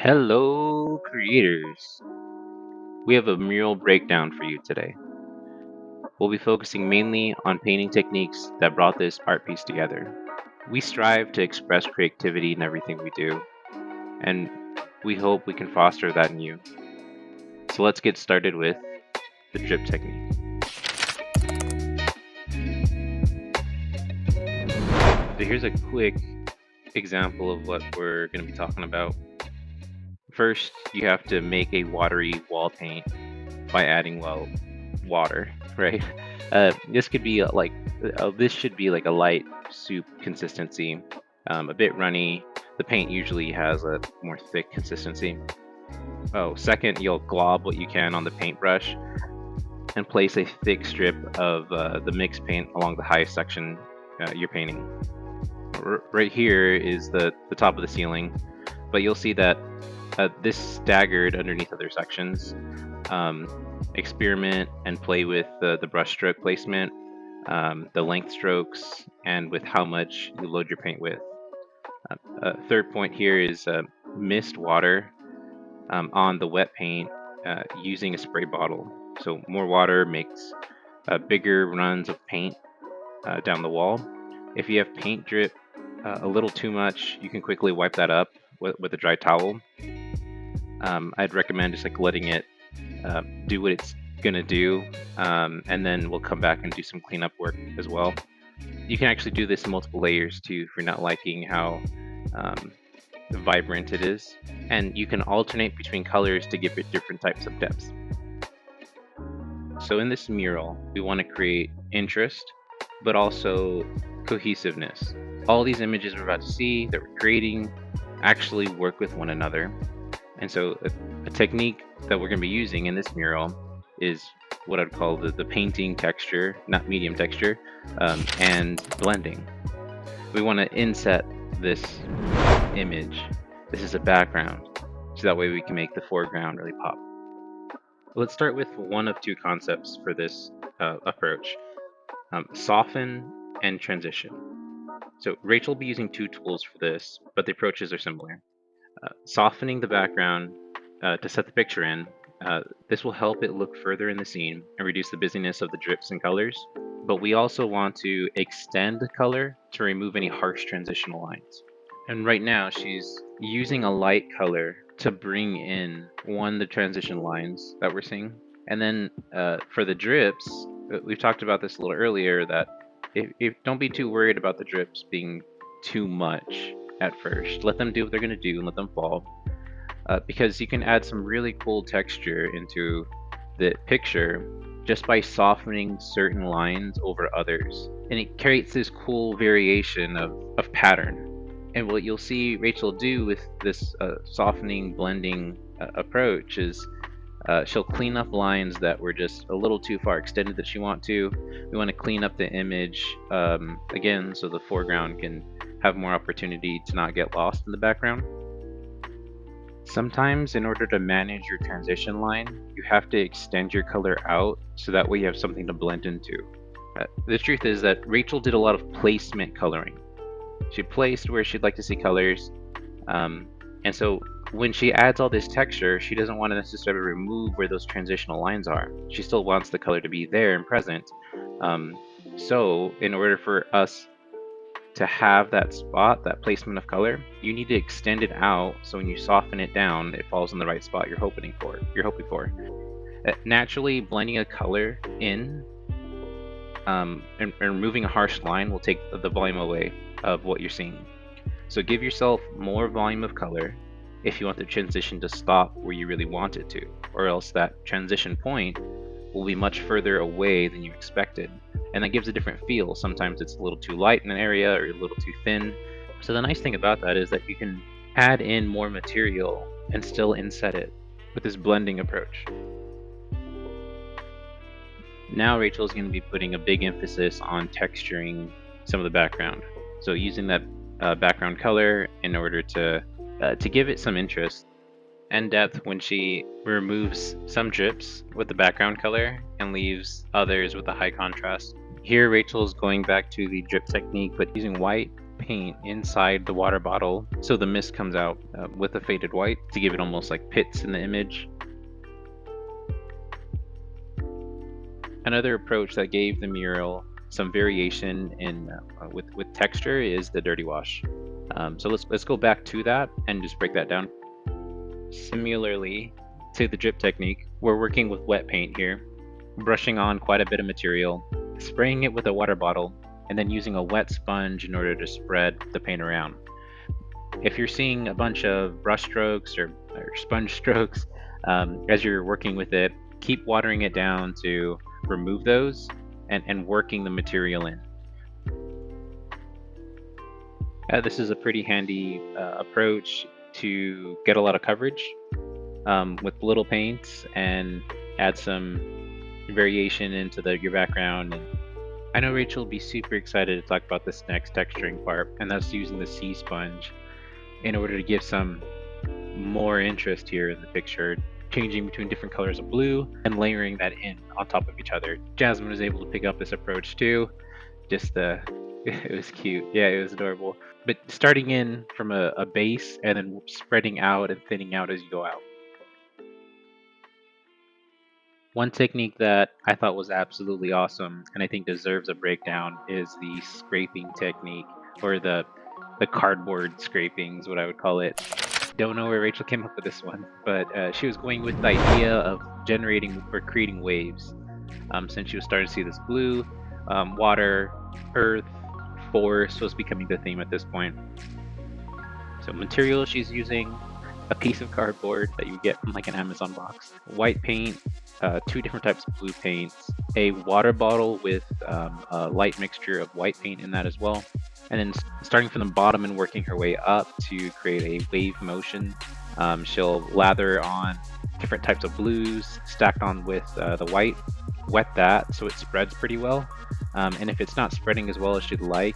Hello, creators! We have a mural breakdown for you today. We'll be focusing mainly on painting techniques that brought this art piece together. We strive to express creativity in everything we do, and we hope we can foster that in you. So let's get started with the drip technique. So here's a quick example of what we're going to be talking about. First, you have to make a watery wall paint by adding, well, water, right? This could be this should be like a light soup consistency, a bit runny. The paint usually has a more thick consistency. Oh, second, you'll glob what you can on the paintbrush and place a thick strip of the mixed paint along the highest section you're painting. Right here is the top of the ceiling, but you'll see that this staggered underneath other sections. Experiment and play with the brush stroke placement, the length strokes, and with how much you load your paint with. Third point here is mist water on the wet paint using a spray bottle. So more water makes bigger runs of paint down the wall. If you have paint drip a little too much, you can quickly wipe that up with a dry towel. I'd recommend just like letting it do what it's gonna do, and then we'll come back and do some cleanup work as well. You can actually do this in multiple layers too if you're not liking how vibrant it is, and you can alternate between colors to give it different types of depths. So in this mural, we want to create interest, but also cohesiveness. All these images we're about to see that we're creating actually work with one another. And so a technique that we're going to be using in this mural is what I'd call the painting texture, not medium texture, and blending. We want to inset this image. This is a background, so that way we can make the foreground really pop. Let's start with one of two concepts for this approach, soften and transition. So Rachel will be using two tools for this, but the approaches are similar. Softening the background to set the picture in. This will help it look further in the scene and reduce the busyness of the drips and colors. But we also want to extend the color to remove any harsh transitional lines. And right now she's using a light color to bring in the transition lines that we're seeing. And then for the drips, we've talked about this a little earlier, that if don't be too worried about the drips being too much at first. Let them do what they're going to do and let them fall. Because you can add some really cool texture into the picture just by softening certain lines over others. And it creates this cool variation of pattern. And what you'll see Rachel do with this softening, blending approach is she'll clean up lines that were just a little too far extended that she want to. We want to clean up the image again, so the foreground can have more opportunity to not get lost in the background. Sometimes in order to manage your transition line, you have to extend your color out so that way you have something to blend into. The truth is that Rachel did a lot of placement coloring. She placed where she'd like to see colors, and so when she adds all this texture, she doesn't want to necessarily remove where those transitional lines are. She still wants the color to be there and present. So in order for us to have that spot, that placement of color, you need to extend it out so when you soften it down, it falls in the right spot you're hoping for. Naturally, blending a color in and removing a harsh line will take the volume away of what you're seeing. So give yourself more volume of color if you want the transition to stop where you really want it to, or else that transition point will be much further away than you expected. And that gives a different feel. Sometimes it's a little too light in an area or a little too thin. So the nice thing about that is that you can add in more material and still inset it with this blending approach. Now Rachel's going to be putting a big emphasis on texturing some of the background. So using that background color in order to give it some interest and depth when she removes some drips with the background color and leaves others with a high contrast. Here Rachel's going back to the drip technique, but using white paint inside the water bottle so the mist comes out with a faded white to give it almost like pits in the image. Another approach that gave the mural some variation in with texture is the dirty wash. So let's go back to that and just break that down. Similarly to the drip technique, we're working with wet paint here, brushing on quite a bit of material, spraying it with a water bottle, and then using a wet sponge in order to spread the paint around. If you're seeing a bunch of brush strokes or sponge strokes as you're working with it, keep watering it down to remove those and working the material in. This is a pretty handy approach to get a lot of coverage with little paints and add some variation into your background. And I know Rachel will be super excited to talk about this next texturing part, and that's using the sea sponge in order to give some more interest here in the picture, changing between different colors of blue and layering that in on top of each other. Jasmine was able to pick up this approach too. Just it was cute. Yeah, it was adorable. But starting in from a base and then spreading out and thinning out as you go out. One technique that I thought was absolutely awesome and I think deserves a breakdown is the scraping technique, or the cardboard scraping is what I would call it. Don't know where Rachel came up with this one, but she was going with the idea of generating or creating waves. Since she was starting to see this blue, water, earth, forest was becoming the theme at this point. So material she's using, a piece of cardboard that you get from like an Amazon box, white paint, two different types of blue paints, a water bottle with a light mixture of white paint in that as well, and then starting from the bottom and working her way up to create a wave motion. She'll lather on different types of blues stacked on with the white, wet that so it spreads pretty well. And if it's not spreading as well as she'd like,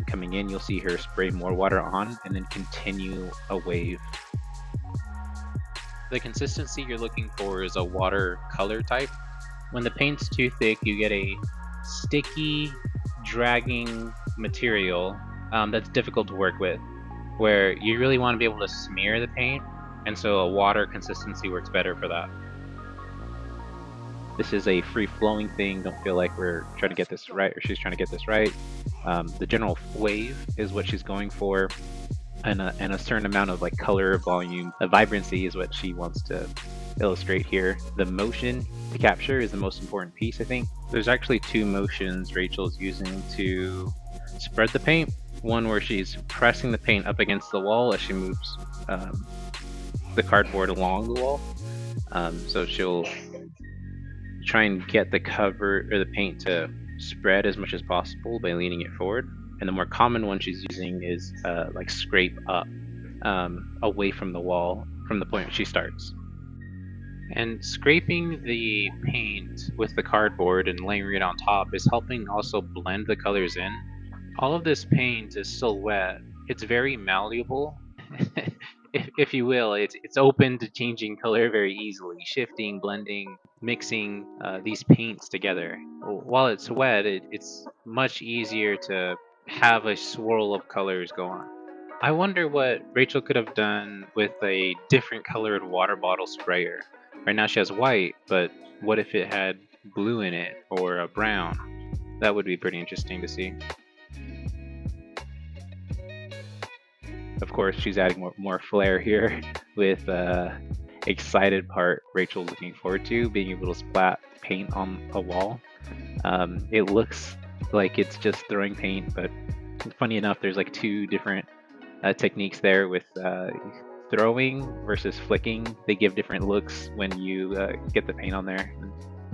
coming in, you'll see her spray more water on and then continue a wave. The consistency you're looking for is a water color type. When the paint's too thick, you get a sticky, dragging material that's difficult to work with, where you really want to be able to smear the paint, and so a water consistency works better for that. This is a free-flowing thing. Don't feel like we're trying to get this right or she's trying to get this right. The general wave is what she's going for, and a certain amount of like color, volume, vibrancy is what she wants to illustrate here. The motion to capture is the most important piece, I think. There's actually two motions Rachel's using to spread the paint. One where she's pressing the paint up against the wall as she moves the cardboard along the wall. So she'll try and get the cover or the paint to spread as much as possible by leaning it forward. And the more common one she's using is like scrape up away from the wall from the point she starts. And scraping the paint with the cardboard and layering it on top is helping also blend the colors in. All of this paint is still wet. It's very malleable, if you will. It's open to changing color very easily, shifting, blending, mixing these paints together. While it's wet, it's much easier to have a swirl of colors go on. I wonder what Rachel could have done with a different colored water bottle sprayer. Right now she has white, but what if it had blue in it or a brown? That would be pretty interesting to see. Of course, she's adding more flair here with excited part Rachel's looking forward to, being able to splat paint on a wall. It looks like it's just throwing paint, but funny enough, there's like two different techniques there with throwing versus flicking. They give different looks when you get the paint on there.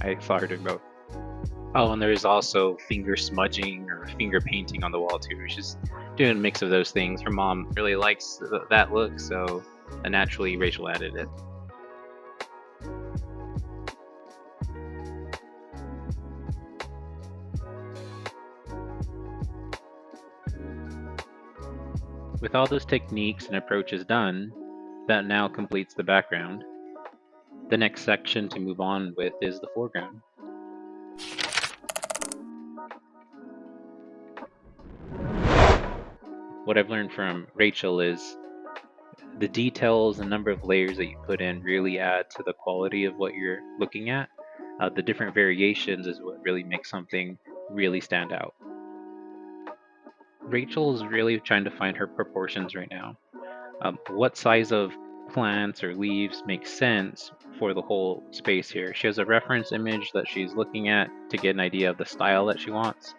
I saw her doing both. Oh, and there's also finger smudging or finger painting on the wall too. She's doing a mix of those things. Her mom really likes that look, so naturally Rachel added it. With all those techniques and approaches done, that now completes the background. The next section to move on with is the foreground. what I've learned from Rachel is the details and number of layers that you put in really add to the quality of what you're looking at. The different variations is what really makes something really stand out. Rachel is really trying to find her proportions right now. What size of plants or leaves make sense for the whole space here? She has a reference image that she's looking at to get an idea of the style that she wants.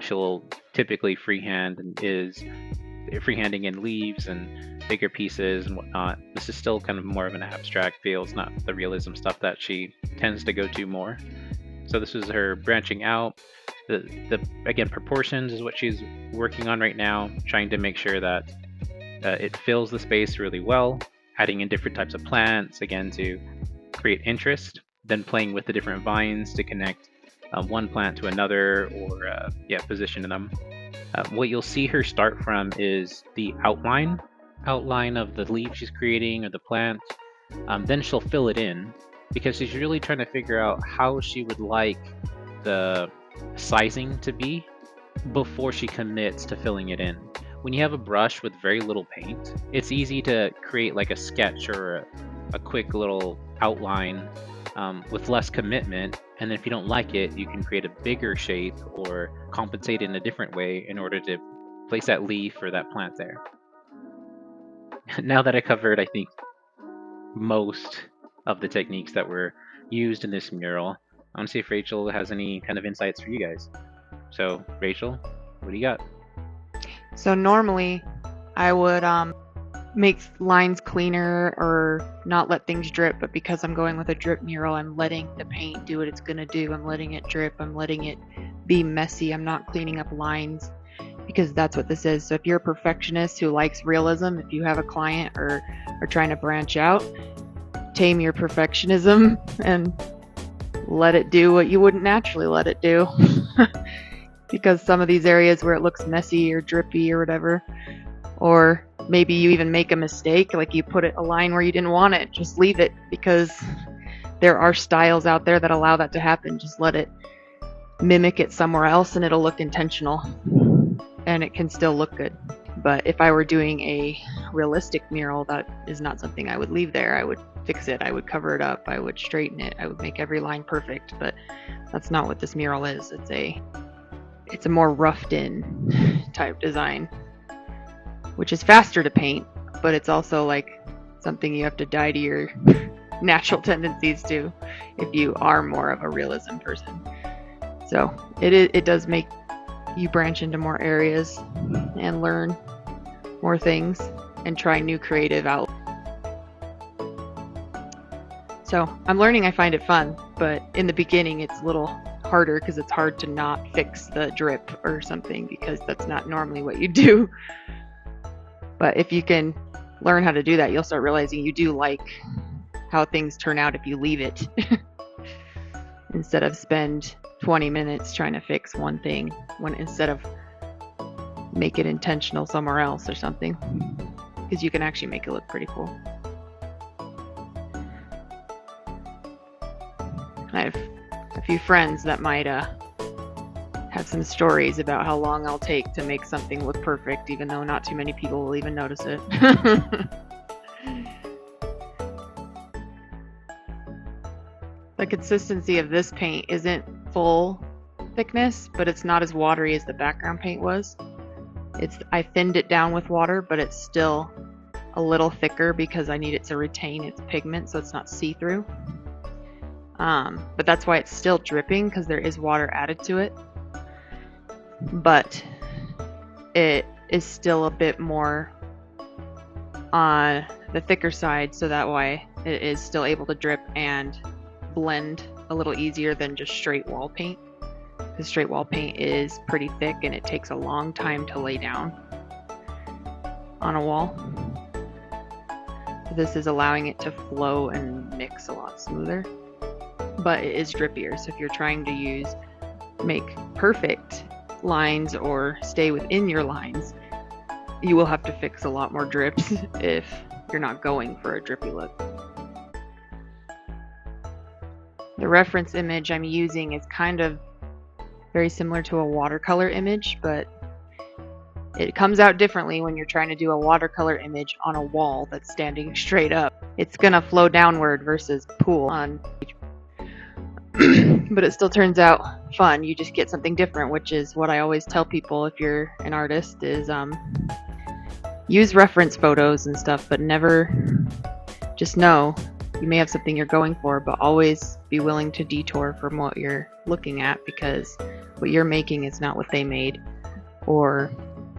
She'll typically freehand and is freehanding in leaves and bigger pieces and whatnot. This is still kind of more of an abstract feel. It's not the realism stuff that she tends to go to more. So this is her branching out. The again, proportions is what she's working on right now, trying to make sure that it fills the space really well, adding in different types of plants, again, to create interest, then playing with the different vines to connect one plant to another or position them. What you'll see her start from is the outline of the leaf she's creating or the plant. Then she'll fill it in because she's really trying to figure out how she would like the sizing to be before she commits to filling it in. When you have a brush with very little paint, it's easy to create like a sketch or a quick little outline with less commitment. And then if you don't like it, you can create a bigger shape or compensate in a different way in order to place that leaf or that plant there. Now that I covered, I think, most of the techniques that were used in this mural, I want to see if Rachel has any kind of insights for you guys. So, Rachel, what do you got? So normally I would make lines cleaner or not let things drip, but because I'm going with a drip mural, I'm letting the paint do what it's going to do. I'm letting it drip. I'm letting it be messy. I'm not cleaning up lines because that's what this is. So if you're a perfectionist who likes realism, if you have a client or are trying to branch out, tame your perfectionism and let it do what you wouldn't naturally let it do. Because some of these areas where it looks messy or drippy or whatever, or maybe you even make a mistake, like you put a line where you didn't want it, just leave it, because there are styles out there that allow that to happen. Just let it mimic it somewhere else and it'll look intentional and it can still look good. But if I were doing a realistic mural, that is not something I would leave there. I would fix it, I would cover it up, I would straighten it, I would make every line perfect. But that's not what this mural is. It's a more roughed in type design, which is faster to paint, but it's also like something you have to die to your natural tendencies to if you are more of a realism person. So it does make you branch into more areas and learn more things and try new creative outlets. So I'm learning, I find it fun, but in the beginning it's a little harder because it's hard to not fix the drip or something, because that's not normally what you do. But if you can learn how to do that, you'll start realizing you do like how things turn out if you leave it instead of spend 20 minutes trying to fix one thing instead of make it intentional somewhere else or something, because you can actually make it look pretty cool. I have a few friends that might have some stories about how long I'll take to make something look perfect, even though not too many people will even notice it. The consistency of this paint isn't full thickness, but it's not as watery as the background paint was. I thinned it down with water, but it's still a little thicker because I need it to retain its pigment so it's not see-through. But that's why it's still dripping, because there is water added to it. But it is still a bit more on the thicker side, so that way it is still able to drip and blend a little easier than just straight wall paint. Because straight wall paint is pretty thick and it takes a long time to lay down on a wall. So this is allowing it to flow and mix a lot smoother. But it is drippier, so if you're trying to make perfect lines or stay within your lines, you will have to fix a lot more drips if you're not going for a drippy look. The reference image I'm using is kind of very similar to a watercolor image, but It comes out differently when you're trying to do a watercolor image on a wall that's standing straight up. It's gonna flow downward versus pool on but it still turns out fun. You just get something different, which is what I always tell people if you're an artist is use reference photos and stuff, but never just know you may have something you're going for, but always be willing to detour from what you're looking at, because what you're making is not what they made. Or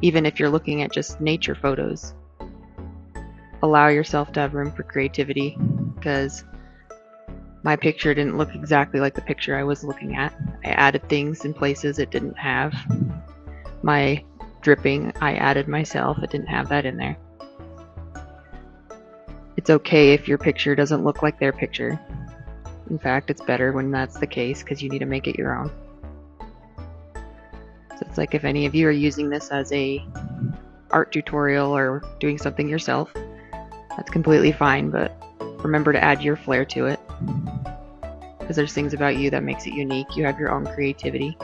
even if you're looking at just nature photos, allow yourself to have room for creativity, because my picture didn't look exactly like the picture I was looking at. I added things in places it didn't have. My dripping, I added myself. It didn't have that in there. It's okay if your picture doesn't look like their picture. In fact, it's better when that's the case, because you need to make it your own. So it's like if any of you are using this as a art tutorial or doing something yourself, that's completely fine, but remember to add your flair to it, because there's things about you that makes it unique. You have your own creativity,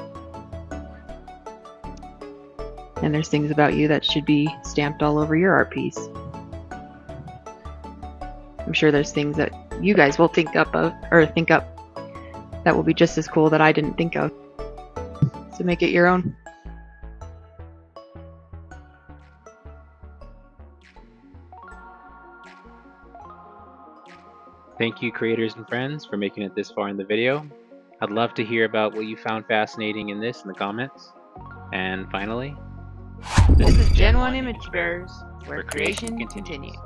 and there's things about you that should be stamped all over your art piece. I'm sure there's things that you guys will think up that will be just as cool that I didn't think of. So make it your own. Thank you, creators and friends, for making it this far in the video. I'd love to hear about what you found fascinating in this in the comments. And finally, this is Gen 1 Image Bearers, where creation continues.